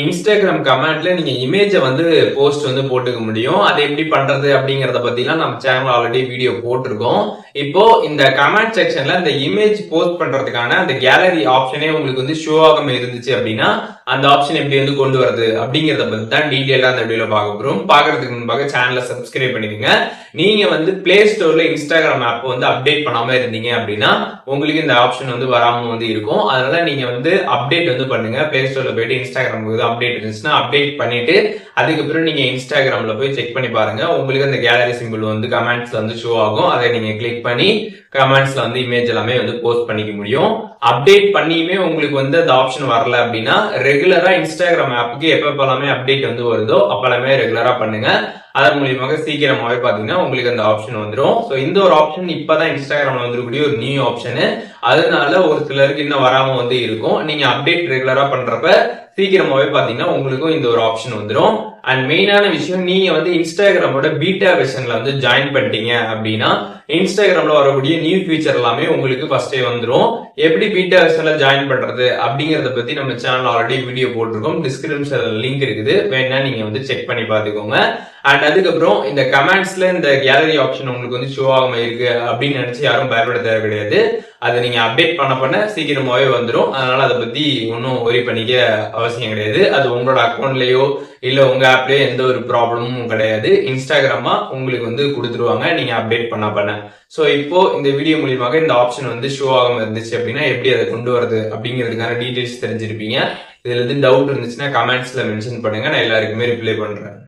Instagram கமெண்ட்ல நீங்க இமேஜ வந்து போஸ்ட் வந்து போட்டுக்க முடியும். அதை எப்படி பண்றது அப்படிங்கறத பத்திலாம் நம்ம சேனல் ஆல்ரெடி வீடியோ போட்டிருக்கோம். இப்போ இந்த கமெண்ட் செக்ஷன்ல இந்த இமேஜ் போஸ்ட் பண்றதுக்கான அந்த கேலரி ஆப்ஷனே உங்களுக்கு வந்து ஷோ ஆகாம இருந்துச்சு அப்படின்னா அந்த ஆப்ஷன் எப்படி வந்து கொண்டு வரது அப்படிங்கறத பத்தி தான் டீடைலா அந்த வீடியோல பார்க்க போறோம். பாக்குறதுக்கு முன்பாக சேனலை சப்ஸ்கிரைப் பண்ணிடுங்க. நீங்க வந்து பிளே ஸ்டோர்ல இன்ஸ்டாகிராம் ஆப் வந்து அப்டேட் பண்ணாம இருந்தீங்க அப்படின்னா உங்களுக்கு இந்த ஆப்ஷன் வந்து வராம வந்து இருக்கும். அதனால நீங்க வந்து அப்டேட் வந்து பண்ணுங்க. பிளே ஸ்டோர்ல போயிட்டு இன்ஸ்டாகிராம் அப்டேட் இருந்துச்சுன்னா அப்டேட் பண்ணிட்டு அதுக்கப்புறம் நீங்க இன்ஸ்டாகிராம்ல போய் செக் பண்ணி பாருங்க. உங்களுக்கு அந்த கேலரி சிம்பிள் வந்து கமெண்ட்ஸ்ல வந்து ஷோ ஆகும். அதை நீங்க கிளிக் பண்ணி கமெண்ட்ஸ்ல வந்து இமேஜ் எல்லாமே வந்து போஸ்ட் பண்ணிக்க முடியும். அப்டேட் பண்ணியுமே உங்களுக்கு வந்து அந்த ஆப்ஷன் வரல அப்படின்னா ரெகுலரா இன்ஸ்டாகிராம் ஆப்புக்கு எப்பப்பெல்லாமே அப்டேட் வந்து வருதோ அப்பெல்லாமே ரெகுலரா பண்ணுங்க. அதன் மூலியமாக சீக்கிரமாவே பாத்தீங்கன்னா உங்களுக்கு அந்த ஆப்ஷன் வந்துடும். சோ இந்த ஒரு ஆப்ஷன் இப்பதான் இன்ஸ்டாகிராம்ல வந்துருக்கூடிய ஒரு நியூ ஆப்ஷன். அதனால ஒரு சிலருக்கு இன்னும் வராம வந்து இருக்கும். நீங்க அப்டேட் ரெகுலரா பண்றப்ப சீக்கிரமாவே பாத்தீங்கன்னா உங்களுக்கும் இந்த ஒரு ஆப்ஷன் வந்துடும். அண்ட் மெயினான விஷயம், நீங்க வந்து இன்ஸ்டாகிராமோட பீட்டா வெர்ஷன்ல வந்து ஜாயின் பண்ணிட்டீங்க அப்படின்னா இன்ஸ்டாகிராம்ல வரக்கூடிய நியூ ஃபீச்சர் எல்லாமே உங்களுக்கு ஃபர்ஸ்டே வந்துடும். எப்படி பீட்டா வெர்ஷன்ல ஜாயின் பண்றது அப்படிங்கறத பத்தி நம்ம சேனல் ஆல்ரெடி வீடியோ போட்டிருக்கோம். டிஸ்கிரிப்ஷன்ல லிங்க் இருக்குது, வேணா நீங்க வந்து செக் பண்ணி பாத்துக்கோங்க. அண்ட் அதுக்கப்புறம் இந்த கமெண்ட்ஸ்ல இந்த கேலரி ஆப்ஷன் உங்களுக்கு வந்து ஷோ ஆகாம இருக்கு அப்படின்னு நினைச்சு யாரும் பயப்பட தேவை கிடையாது. அதை நீங்க அப்டேட் பண்ண சீக்கிரமாவே வந்துடும். அதனால அதை பத்தி ஒன்னும் ஒரி பண்ணிக்க அவசியம் கிடையாது. அது உங்களோட அக்கௌண்ட்லயோ இல்ல உங்க ஆப்லயோ எந்த ஒரு ப்ராப்ளமும் கிடையாது. இன்ஸ்டாகிராமா உங்களுக்கு வந்து கொடுத்துருவாங்க நீங்க அப்டேட் பண்ண. சோ இப்போ இந்த வீடியோ மூலியமாக இந்த ஆப்ஷன் வந்து ஷோ ஆகாம இருந்துச்சு அப்படின்னா எப்படி அதை கொண்டு வருது அப்படிங்கிறதுக்கான டீடைல்ஸ் தெரிஞ்சிருப்பீங்க. இதுல இருந்து டவுட் இருந்துச்சுன்னா கமெண்ட்ஸ்ல மென்ஷன் பண்ணுங்க, நான் எல்லாருக்குமே ரிப்ளை பண்றேன்.